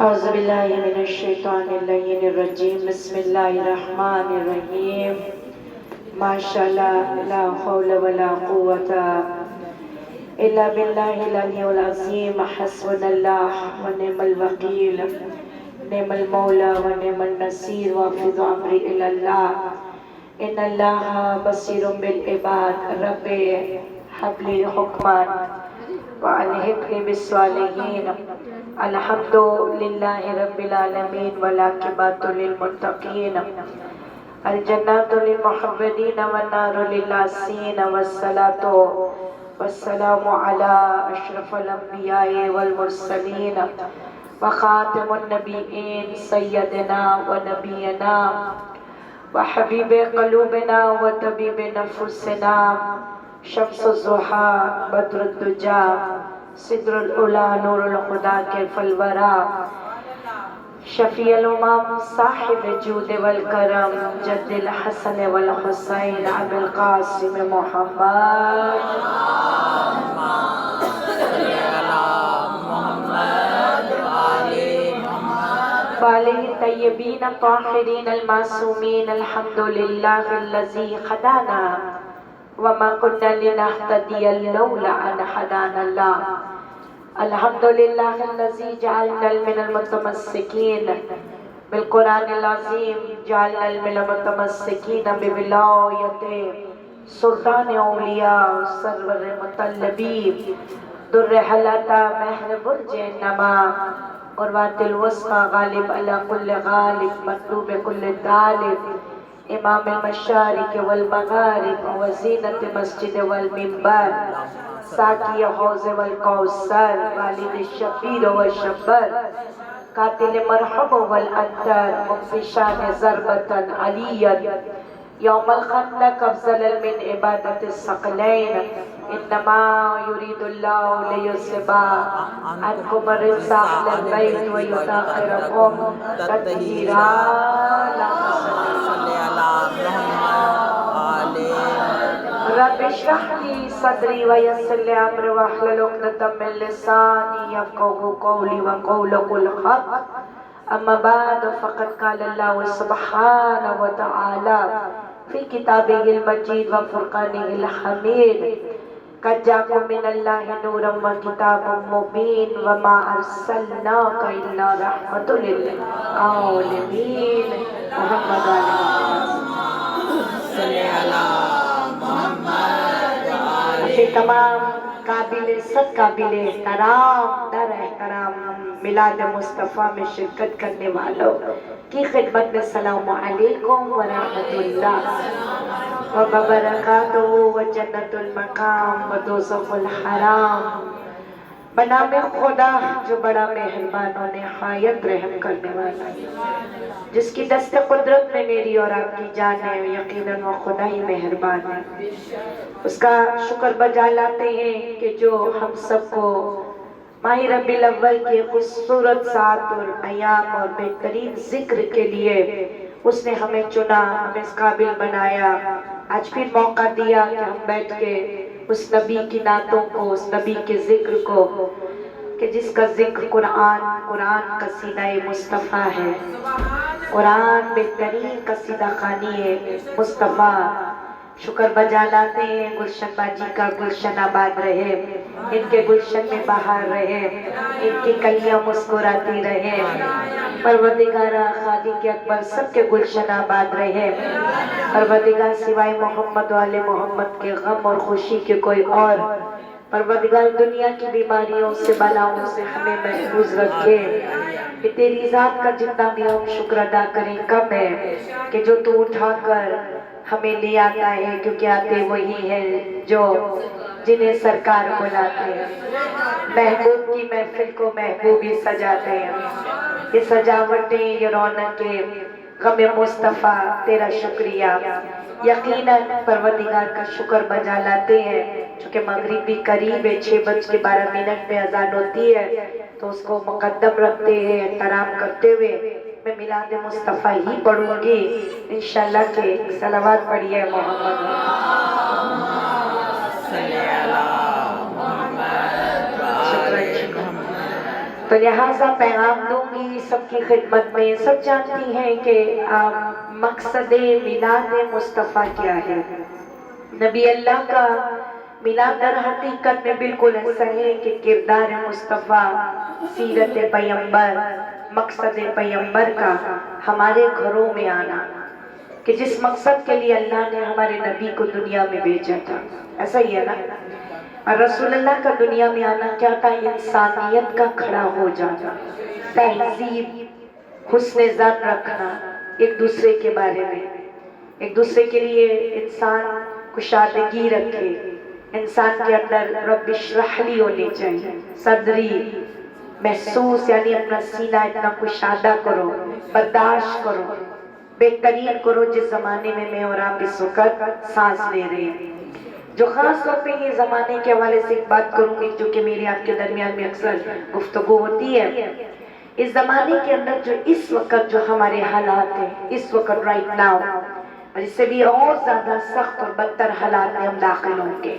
اعوذ باللہ من الشیطان اللعین الرجیم بسم اللہ الرحمن الرحیم ماشاءاللہ لا حول ولا قوة الا باللہ العلی العظیم حسبنا اللہ ونعم الوکیل نعم المولا ونعم النصیر وافض امری الاللہ ان اللہ بصیر بالعباد رب حب لی حکمان وَأَلْحِقْنِي بِالصَّالِحِينَ الحمد للہ رب العالمین والعاقبۃ للمتقین الجنات للمحبدین والنار للعاصین والصلاة والسلام علی اشرف الانبیاء والمرسلین وخاتم النبیین سیدنا ونبینا وحبیب قلوبنا وطبیب نفوسنا شمس الضحیٰ بدر الدجا صدر العلا نور الخدا کیف الورا شفیع الامم صاحب جود والکرم جد الحسن والحسین ابو القاسم محمد وآلہ طیبین طاہرین المعصومین الحمدللہ الذی خدانا وما كنا لنهتدي لولا أن هدانا الله الحمد لله الذي جعلنا من المتمسكين بالقرآن العظيم جعلنا من المتمسكين بولاية سلطان أولياء سرور مطلبين در حلاتا مہر برج نما عروات الوسطى غالب على كل غالب مطلوب كل طالب امام المشارق والمغارب وزینت مسجد والمنبر ساقی حوض والکوثر والد الشفیر والشبر قاتل مرحب والانتر مفشان ضربتا علیت یوم الخندق افضل من عبادت الثقلین انما یرید اللہ لیذہبا عنکم الرجس اہل البیت ویطہرکم تطہیرا رب اشرح لي صدري ويسر لي امري واحلل عقدة من لساني يفقهوا قولي وقولك الحق اما بعد فقد قال الله سبحانه وتعالى في كتابه المجيد وفرقانه الحميد قد جاءكم من الله نورا وكتاب مبين وما ارسلناك الا رحمة للعالمين محمد صلی تمام قابل صد قابل احترام در احترام میلاد مصطفیٰ میں شرکت کرنے والوں کی خدمت میں السلام علیکم ورحمۃ اللہ وبرکاتہ و جنت المقام و دوزخ الحرام بنام خدا جو بڑا مہربان و نہایت رحم کرنے والا جس کی دست قدرت میں میری اور آپ کی جان ہے یقیناً وہ خدا ہی مہربان ہے اس کا شکر بجا لاتے ہیں کہ جو ہم سب کو ماہ ربیع الاول کے خوبصورت سات اور ایام اور بہترین ذکر کے لیے اس نے ہمیں چنا ہمیں اس قابل بنایا آج پھر موقع دیا کہ ہم بیٹھ کے اس نبی کی نعتوں کو اس نبی کے ذکر کو کہ جس کا ذکر قرآن قصیدہ مصطفیٰ ہے قرآن بہترین قصیدہ خوانی ہے مصطفیٰ شکر بجا لاتے ہیں گلشن باجی کا گلشن آباد رہے ان کے گلشن میں بہار رہے ان کی کلیاں مسکراتی رہے پروردگارہ خالق اکبر سب کے گلشن آباد رہے پروردگار سوائے محمد والے محمد کے غم اور خوشی کے کوئی اور پروردگار دنیا کی بیماریوں سے بلاؤں سے ہمیں محفوظ رکھے کہ تیری ذات کا جتنا بھی ہم شکر ادا کریں کم ہے کہ جو تو اٹھا کر ہمیں لے آتا ہے کیونکہ آتے وہی ہیں جو جنہیں سرکار بلاتے ہیں محبوب کی محفل کو محبوب ہی سجاتے ہیں یہ سجاوٹیں یہ رونقیں غم مصطفیٰ تیرا شکریہ یقیناً پروردگار کا شکر بجا لاتے ہیں چونکہ مغرب بھی قریب ہے 6:12 پہ اذان ہوتی ہے تو اس کو مقدم رکھتے ہیں احترام کرتے ہوئے میں میلاد مصطفیٰ ہی پڑھوں گی انشاءاللہ کہ صلوات پڑھیے محمد تو لہٰذا پیغام دوں گی سب کی خدمت میں. سب جانتی ہیں کہ مقصد میلاد مصطفیٰ کیا ہے. نبی اللہ کا میلاد در حقیقت میں بالکل ایسا ہے کہ کردار مصطفیٰ، سیرت پیغمبر، مقصد پیغمبر کا ہمارے گھروں میں آنا، کہ جس مقصد کے لیے اللہ نے ہمارے نبی کو دنیا میں بھیجا تھا. ایسا ہی ہے نا. اور رسول اللہ کا دنیا میں آنا کیا تھا؟ انسانیت کا کھڑا ہو جانا، تہذیب، حسن ظن رکھنا ایک دوسرے کے بارے میں، ایک دوسرے کے لیے انسان کشادگی رکھے. انسان کے اندر رب اشرح لی ہونی چاہیے، صدری محسوس، یعنی اپنا سینہ اتنا کشادہ کرو، برداشت کرو، بہترین کرو جس زمانے میں میں اور آپ اس وقت سانس لے رہے ہیں. جو خاص طور پہ یہ زمانے کے حوالے سے ایک بات کروں گی جو کہ میرے آپ کے درمیان میں اکثر گفتگو ہوتی ہے. اس زمانے کے اندر جو اس وقت جو ہمارے حالات ہیں، اس وقت رائٹ ناؤ، اور اس سے بھی اور زیادہ سخت اور بدتر حالات میں ہم داخل ہوں گے.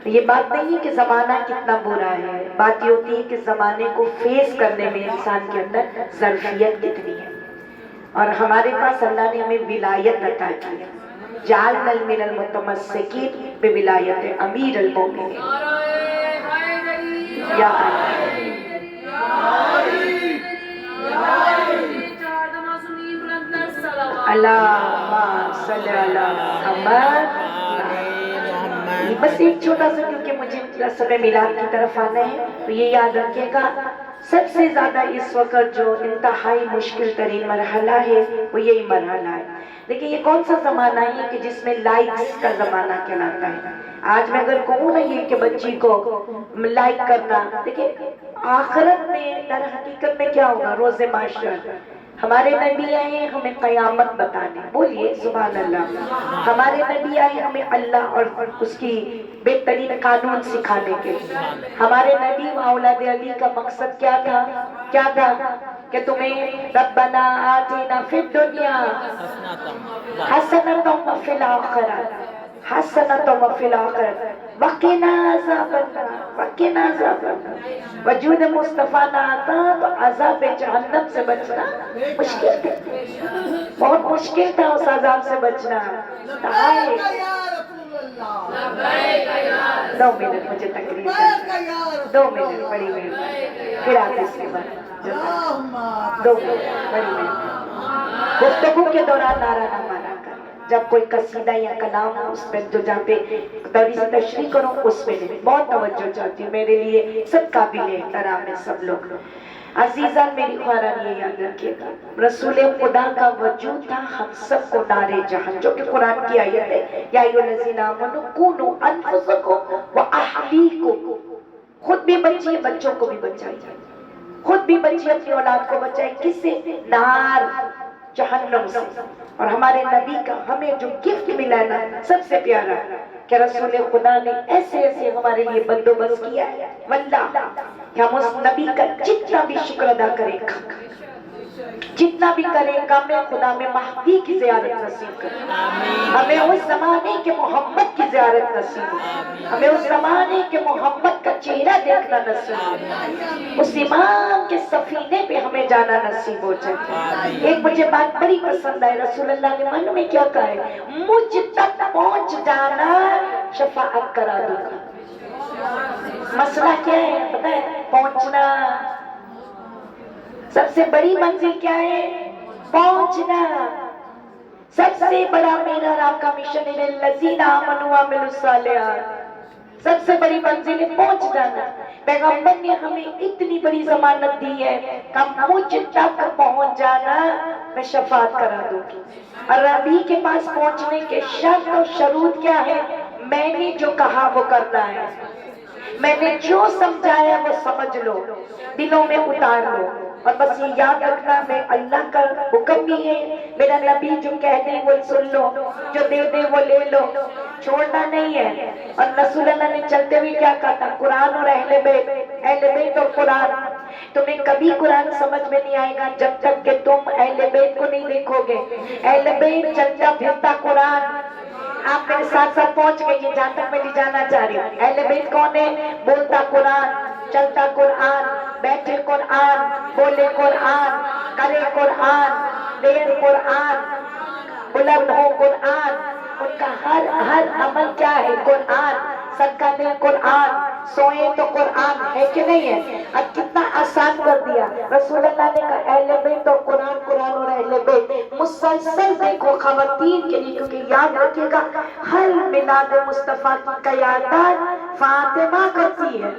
یہ بات نہیں ہے کہ زمانہ کتنا برا ہے، بات یہ ہوتی ہے کہ زمانے کو فیس کرنے میں انسان کے اندر ظرفیت کتنی ہے. اور ہمارے پاس اللہ نے ہمیں ولایت عطا کی ہے. جعلنا من المتمسکین بولایت امیر المومنین. یا اللہم صلی علی محمد. بس ایک چھوٹا سا، کیونکہ مجھے رسم میلاد کی طرف آنا ہے، تو یہ یاد رکھیے گا سب سے زیادہ اس وقت جو انتہائی مشکل ترین مرحلہ ہے وہ یہی مرحلہ ہے. لیکن یہ کون سا زمانہ ہے کہ جس میں لائکس کا زمانہ کہلاتا ہے. آج میں اگر کہوں نا یہ کہ بچی کو لائک کرنا، دیکھیں آخرت میں در حقیقت میں کیا ہوگا؟ روز معاشر ہمارے نبی آئے ہمیں قیامت بتانے. بولیے سبحان اللہ. ہمارے نبی آئے ہمیں اللہ اور اس کی بہترین قانون سکھانے کے. ہمارے نبی و اولاد علی کا مقصد کیا تھا؟ کیا تھا؟ کہ تمہیں ربنا آتنا فی الدنیا حسنۃ وفی الآخرۃ حسنۃ وفی الآخرۃ وقنا عذاب النار وقنا عذاب النار. وجود مصطفیٰ نہ آتا تو عذاب جہنم سے بچنا مشکل تھا، بہت مشکل تھا اس عذاب سے بچنا. 2 منٹ مجھے تقریر کرنا، 2 منٹ بڑی مہربانی. پھر آتے اس کے بعد 2 منٹ بڑی مہربانی. گفتگو کے دوران نعرہ نہ مارا کر. جب کوئی قصیدہ یا کلام اس پہ جو جہاں پہ تھوڑی سی تشریح کروں اس میں نہیں، بہت توجہ چاہتی ہوں. میرے لیے سب قابل احترام ہے سب لوگ. عزیزان میری خواہران یہ یاد رکھیے گا رسول خدا کا وجود تھا ہم سب کو نار جہان، جو کہ قرآن کی آیت ہے یا ایھا الذین آمنوا قوا انفسکم واہلیکم. خود بھی بچیے، بچوں کو بھی بچائیے. خود بھی بچیے، اپنی اولاد کو بچائیے. کس سے؟ نار جہنم سے. اور ہمارے نبی کا ہمیں جو گفٹ ملا ہے نا سب سے پیارا کہ رسول خدا نے ایسے ایسے ہمارے لیے بندوبست کیا ہے. واللہ کہ ہم اس نبی کا جتنا بھی شکر ادا کریں جتنا بھی کریں کم ہے. خدا میں مہدی کی زیارت نصیب کرے، ہمیں اس زمانے کے محمد کی زیارت نصیب ہو، ہمیں اس زمانے کے محمد کا چہرہ دیکھنا نصیب ہو، اس امام کے سفینے پہ ہمیں جانا نصیب ہو جائے. ایک مجھے بات بڑی پسند ہے، رسول اللہ نے من میں کیا کہا ہے؟ مجھ تک پہنچ جانا شفاعت کرا دوں گا. مسئلہ کیا ہے پتہ ہے؟ پہنچنا. سب سے بڑی منزل کیا ہے؟ پہنچنا. سب سے بڑا میرا اور آپ کا مشن ہے الذین آمنوا وعملوا الصالحات. سب سے بڑی منزل ہے پہنچ جانا. پیغمبر نے ہمیں اتنی بڑی ضمانت دی ہے کہ مجھ تک پہنچ جانا میں شفاعت کرا دوں گی. اور نبی کے پاس پہنچنے کے شرط و شروط کیا ہے؟ میں نے جو کہا وہ کرنا ہے، میں نے جو سمجھایا وہ سمجھ لو، دلوں میں اتار لو. اور بس یہ یاد رکھنا میں اللہ کا حکم بھی ہے، میرا نبی جو کہہ دے وہ سن لو، جو دے دے وہ لے لو، چھوڑنا نہیں ہے. اور رسول اللہ نے چلتے ہوئے کیا کہا تھا؟ قرآن اور اہل بیت اور قرآن. تمہیں کبھی قرآن سمجھ میں نہیں آئے گا جب تک کہ تم اہل بیت کو نہیں دیکھو گے. اہل بیت چلتا پھرتا قرآن. آپ میرے ساتھ ساتھ پہنچ گئے، یہ جہاں تک میں لے جانا چاہ رہی ہوں. اہل بیت کون ہے؟ بولتا قرآن. چلتا قرآن، بیٹھے قرآن، بولے قرآن، کرے قرآن، دیر قرآن، بلند ہو قرآن، ان کا ہر عمل کیا ہے؟ قرآن، صدقہ دے قرآن، سوئے تو قرآن ہے کہ نہیں ہے؟ اب کتنا آسان کر دیا رسول اللہ نے کہا اہل بیت اور قرآن، قرآن اور اہل بیت مسلسل دیکھو خواتین کے لیے، کیونکہ یاد رکھیے گا ہر میلاد مصطفیٰ کی قیادت فاطمہ کرتی ہے،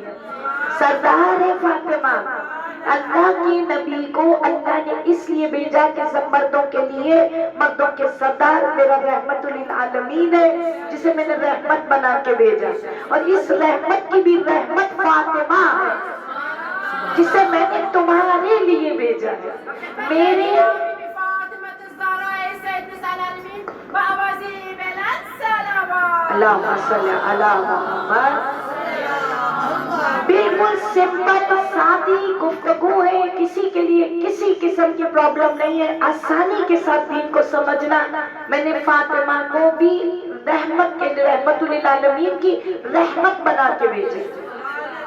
سردار فاطمہ۔ اللہ کے نبی کو اللہ نے اس لیے بھیجا کہ سب مردوں کے لیے، مردوں کے سردار میرا رحمت للعالمین ہے، جسے میں نے رحمت بنا کے بھیجا، اور اس رحمت کی بھی رحمت فاطمہ ہے جسے میں نے تمہارے لیے بھیجا ہے۔ میرے اللہم صلی علی محمد۔ بالکل سمپل سادی گفتگو ہے، کسی کے لیے کسی قسم کی پرابلم نہیں ہے، آسانی کے ساتھ دین کو سمجھنا۔ میں نے فاطمہ کو بھی رحمت کے رحمت للعالمین کی رحمت بنا کے بھیجے۔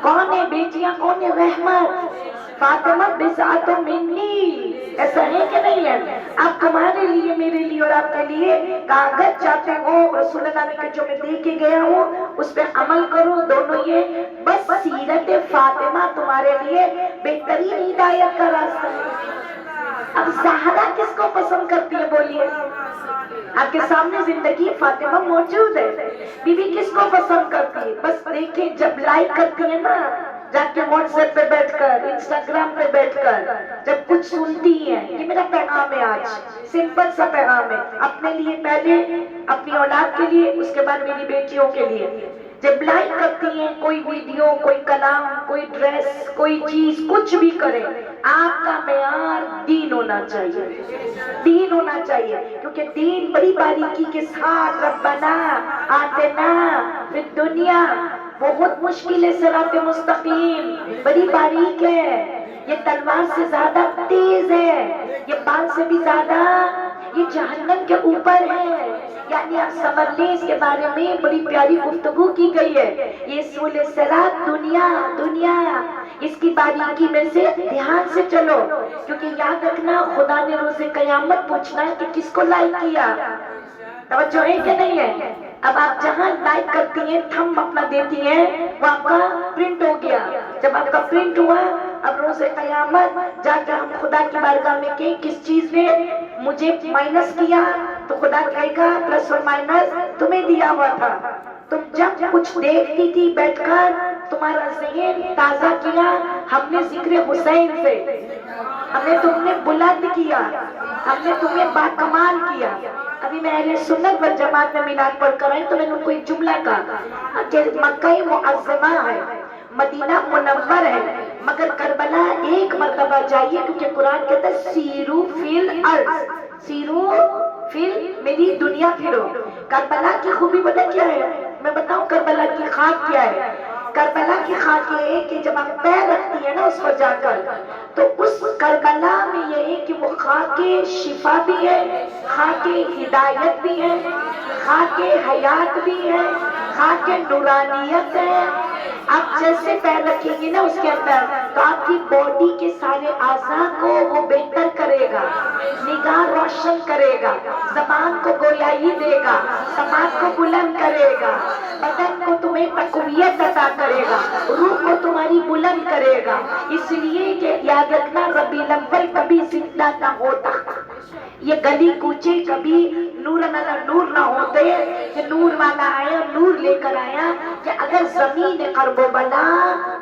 کون ہے بیٹیاں؟ کون ہے؟ رحمت۔ فاطمہ بضعۃ منی، ایسا ہے کہ نہیں ہے؟ اب تمہارے لیے، میرے لیے اور آپ کے لیے کاغذ چاہتے ہو رسول اللہ نے کہ جو میں دے کے گیا ہوں اس پہ عمل کرو، دونوں یہ بس سیرت فاطمہ تمہارے لیے بہترین ہدایت کا راستہ ہے۔ اب زہرا کس کو پسند کرتی ہے؟ بولیے۔ آپ کے سامنے زندگی فاطمہ موجود ہے، بی بی کس کو پسند کرتی ہے؟ بس دیکھیں جب لائک کرتی ہے نا، جا کے واٹس ایپ پہ بیٹھ کر، انسٹاگرام پہ بیٹھ کر جب کچھ سنتی ہیں، یہ میرا پیغام ہے آج، سمپل سا پیغام ہے اپنے لیے، پہلے اپنی اولاد کے لیے، اس کے بعد میری بیٹیوں کے لیے۔ جب لائک کرتی ہیں کوئی ویڈیو، کوئی کلام، کوئی ڈریس، کوئی چیز، کچھ بھی کرے، آپ کا معیار دین ہونا چاہیے، دین ہونا چاہیے، کیونکہ دین بڑی باریکی کے ساتھ ربنا آتنا فی الدنیا، بہت مشکل ہے صراط مستقیم، بڑی باریک ہے، یہ تلوار سے زیادہ تیز ہے، یہ بال سے بھی زیادہ، یہ جہنم کے اوپر ہے۔ یعنی آپ سمجھ لیں اس کے بارے میں بڑی پیاری گفتگو کی گئی ہے۔ یہ سول صراط دنیا، دنیا، اس کی باریکی میں سے دھیان سے چلو، کیونکہ یاد رکھنا خدا نے روز قیامت پوچھنا ہے کہ کس کو لائک کیا۔ توجہ ہے کہ نہیں ہے؟ اب آپ جہاں لائک کرتی ہیں، تھم اپنا دیتی ہیں، وہ آپ کا پرنٹ ہو گیا۔ جب آپ کا پرنٹ ہوا، اب روز قیامت جا کے ہم خدا کی بارگاہ میں کہ کس چیز نے مجھے مائنس کیا، تو خدا کہے گا پلس اور مائنس تمہیں دیا ہوا تھا، تم جب کچھ دیکھتی تھی بیٹھ کر، تمہارا ذہن تازہ کیا، ہم نے ذکر حسین سے، ہم نے تم نے بلند کیا، ہم نے تمہیں باکمال کیا۔ ابھی میں اہل سنت والجماعت میں میلاد پڑھ کر آئی تو میں نے ان کو ایک جملہ کہا کہ مکہ معظمہ ہے، مدینہ منور ہے، مگر کربلا ایک مرتبہ جائیے، کیونکہ قرآن کہتا ہے سیرو فی الارض، سیرو فی میری دنیا پھرو۔ کربلا کی خوبی پتہ کیا ہے؟ میں بتاؤں کربلا کی خاک کیا ہے؟ کربلا کی خاک یہ ہے کہ جب آپ پیر رکھتی ہیں نا اس پر جا کر، تو اس کربلا میں یہ ہے کہ وہ خاک شفا بھی ہے، خاک ہدایت بھی ہے، خاک حیات بھی ہے، خاک نورانیت ہے۔ آپ جیسے پیر رکھیں گے نا اس کے اندر، تو آپ کی باڈی کے سارے اعضاء کو وہ بہتر کرے گا، نگاہ روشن کرے گا، زبان کو گویائی دے گا، سماعت کو بلند کرے گا، بدن کو تمہیں تقویت عطا کرے گا، روح کو تمہاری بلند کرے گا۔ اس لیے کہ یاد رکھنا ربیع الاول کبھی زندہ نہ ہوتا، یہ گلی کوچے کبھی نور نور نہ ہوتے، کہ نور والا آیا، نور لے کر آیا، کہ اگر زمین قرب و بلا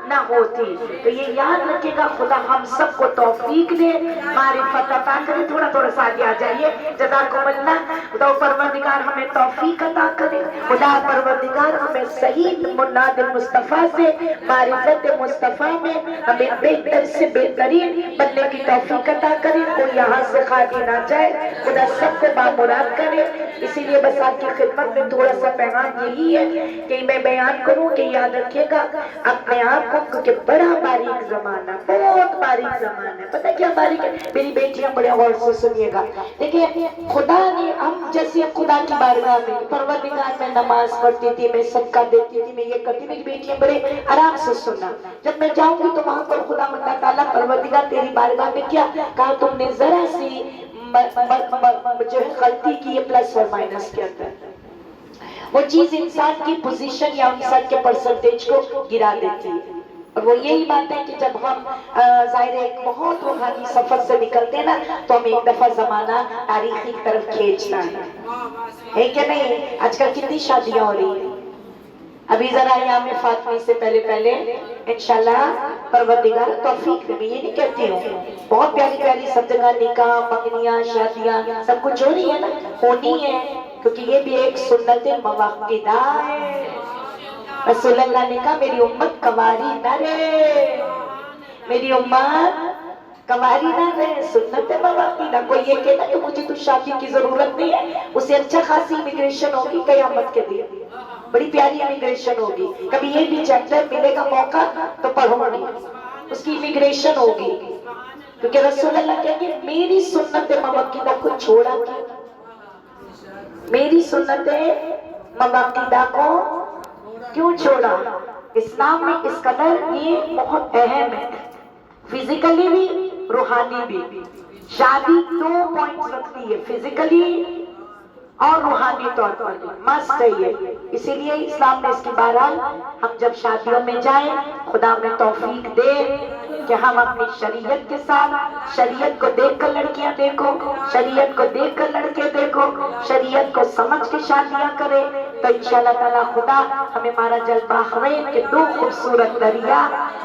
نہ ہوتی۔ تو یہ یاد رکھے گا، خدا ہم سب کو توفیق دے، معرفت عطا کرے۔ تھوڑا تھوڑا سا آگے آ جائیے، جزاکم اللہ۔ خدا پروردگار ہمیں توفیق عطا کرے، خدا پروردگار ہمیں صحیح مناد مصطفیٰ سے، معرفت مصطفیٰ میں ہمیں بہتر سے بہترین بننے کی توفیق عطا کرے، کوئی یہاں سے خالی نہ جائے، خدا سب کو بامراد کرے۔ کرے. اسی لیے بس آپ کی خدمت میں تھوڑا سا پیغام یہی ہے کہ میں بیان کروں کہ یاد رکھیے گا اپنے آپ کو, کیونکہ بڑا باریک زمانہ, بہت باریک زمانہ ہے. پتہ کیا باریک ہے؟ میری بیٹیاں بڑے غور سے سنیے گا. دیکھیں خدا نے, ہم جیسے خدا کی بارگاہ میں پروردگار میں نماز پڑھتی تھی, میں صدقہ دیتی تھی, میں یہ کرتی, میری بیٹیاں بڑے آرام سے سننا. جب میں جاؤں گی تو وہاں پر خدا اللہ تعالیٰ پروردگار تیری بارگاہ میں کیا کہا, تم نے ذرا سی جو ہے غلطی کی ہے پلس اور مائنس کے اندر, وہ چیز انسان کی پوزیشن یا انسان کے پرسنٹیج کو گرا دیتی ہے. اور وہ یہی بات ہے کہ جب ہم ظاہر ایک بہت روحانی سفر سے نکلتے ہیں نا, تو ہم ایک دفعہ زمانہ تاریخی طرف کھینچتا ہے کہ نہیں. آج کل کتنی شادیاں ہو رہی ہیں. ابھی ذرا ایام فاطمی سے پہلے انشاءاللہ پروردگار توفیق دے. میں یہ نہیں کہتی ہوں, بہت پیاری پیاری سب جگہ نکاح, منگنیاں, شادیاں سب کچھ ہو رہی ہے نا, ہونی ہے, کیونکہ یہ بھی ایک سنت موقدہ ہے. رسول اللہ نے کہا میری امت کواری نہ رہے, میری امت کواری نہ رہے, سنت موقدہ. کوئی یہ کہتا کہ مجھے تو شادی کی ضرورت نہیں ہے, اسے اچھا خاصی امیگریشن ہوگی قیامت کے دن, بڑی پیاری امیگریشن ہوگی. کبھی یہ بھی چیپٹر ملے گا موقع تو پڑھو گی, اس کی امیگریشن ہوگی. کیونکہ رسول اللہ کہیں گے میری سنت موقدہ کو چھوڑا کیا, میری سنت موقدہ کو کیوں چھوڑا. اسلام میں اس قدر یہ بہت اہم ہے, فزیکلی بھی روحانی بھی. شادی 2 پوائنٹس رکھتی ہے, فزیکلی اور روحانی طور پر مست ہے یہ. اسی لیے اسلام نے اس کی بہرحال ہم جب شادیوں میں جائیں, خدا ہمیں توفیق دے کہ ہم اپنی شریعت کے ساتھ, شریعت کو دیکھ کر لڑکیاں دیکھو, شریعت کو دیکھ کر لڑکے دیکھو, شریعت کو سمجھ کے شادیاں کرے. تو انشاءاللہ تعالیٰ خدا ہمیں مارا جل بحرین کے 2 خوبصورت دریا,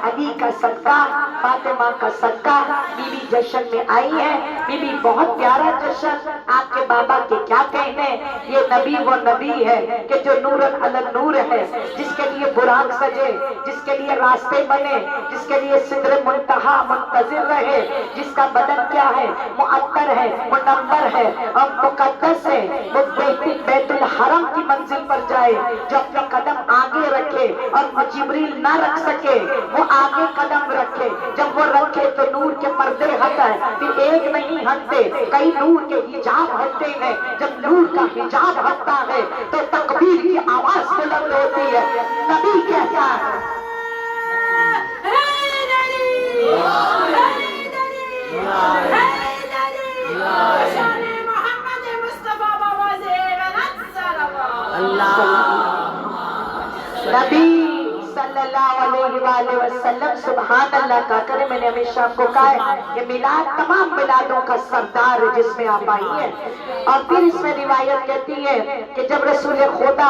علی کا صدقہ, فاطمہ کا صدقہ, بی بی جشن میں آئی ہے. بی بی بہت پیارا جشن, آپ کے بابا کے کیا کہنے, یہ نبی وہ نبی ہے کہ جو نور علی نور ہے, جس کے لیے براق سجے, جس کے لیے راستے بنے, جس کے لیے صدر منتہا منتظر رہے, جس کا بدن کیا ہے, معطر ہے, منور ہے اور مقدس ہے. وہ بیت الحرم کی منزل پر جائے, جو اپنا قدم آگے رکھے اور جبریل نہ رکھ سکے, وہ آگے قدم رکھے. جب وہ رکھے تو نور کے پردے ہٹے, پھر ایک نہیں ہٹتے, کئی نور کے حجاب ہٹتے ہیں. جب نور کا حجاب ہٹتا ہے تو تکبیر کی آواز بلند ہوتی ہے. نبی کہتا ہے نبی صلی اللہ علیہ وآلہ وسلم سبحان اللہ کا کرے. میں نے ہمیشہ آپ کو کہا ہے کہ میلاد تمام میلادوں کا سردار ہے جس میں آپ آئی ہیں. اور پھر اس میں روایت کہتی ہے کہ جب رسول خدا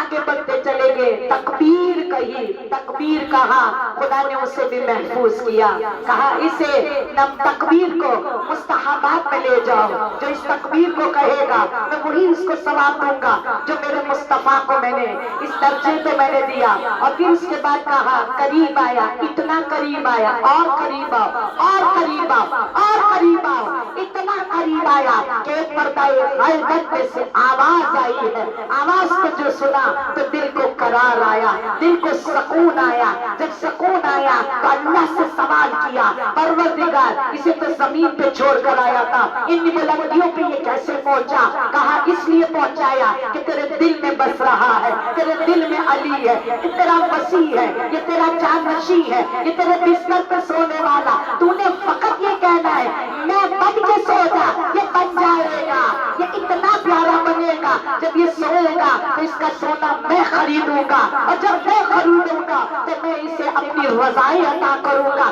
آگے بڑھتے چلے گئے, تکبیر کہی, تکبیر کہا, خدا نے اسے بھی محفوظ کیا. کہا اسے تکبیر کو مستحبات میں لے جاؤ, جو اس تکبیر کو کہے گا میں وہی اس کو ثواب دوں گا جو میرے مصطفیٰ کو میں نے اس درجے پہ میں نے دیا. اور پھر اس کے بعد کہا قریب آیا, اتنا قریب آیا, اور قریب آؤ, اور قریب آؤ, اور قریب آؤ, اتنا قریب آیا کہ ایک پردہ غیبت میں سے آواز آئی ہے. آواز کو جو سنا تو دل کو قرار آیا, دل کو سکون آیا. جب سکون آیا تو اللہ سے سوال کیا, پروردگار اسے تو زمین پہ چھوڑ کر آیا تھا, ان بلندیوں پہ یہ کیسے پہنچا؟ کہا اس لیے پہنچایا کہ تیرے دل میں بس رہا ہے, تیرے دل میں علی ہے, یہ تیرا وسیع ہے, یہ تیرا جانشین ہے, یہ تیرے بستر پہ سونے والا. تو نے فقط یہ کہنا ہے میں بن کے سو جا, یہ بن جائے گا, یہ اتنا پیارا بنے گا. جب یہ سوئے گا تو اس کا سونا میں خریدوں گا, اور جب میں خریدوں گا تو میں اسے اپنی رضائیں عطا کروں گا.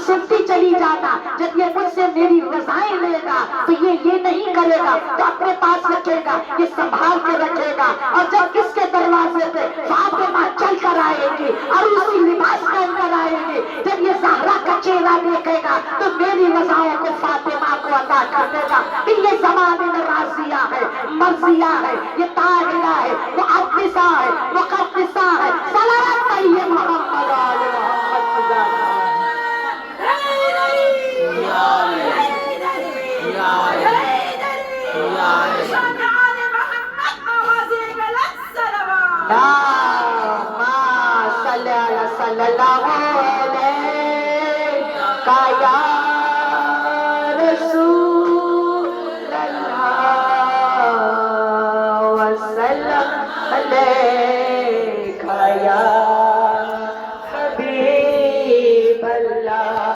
سنتی چلی جانا, جب یہ مجھ سے میری رضائیں لے گا تو یہ نہیں کرے گا, تو اپنے پاس رکھے گا, یہ سنبھال کے رکھے گا. اور جب کس کے دروازے پہ فاطمہ چل کر آئے گی اور اسی لباس پہن کر آئے گی, جب یہ زہرا کا چہرہ دیکھے گا تو میری رضاؤں کو فاطمہ کو عطا کر دے گا. پھر یہ زمانے میں راضیہ ہے, مرضیہ ہے, یہ طاہرہ ہے, مقدسہ ہے, مقدسہ ہے. صلوات پڑھیے محمد آل محمد. صلی اللہ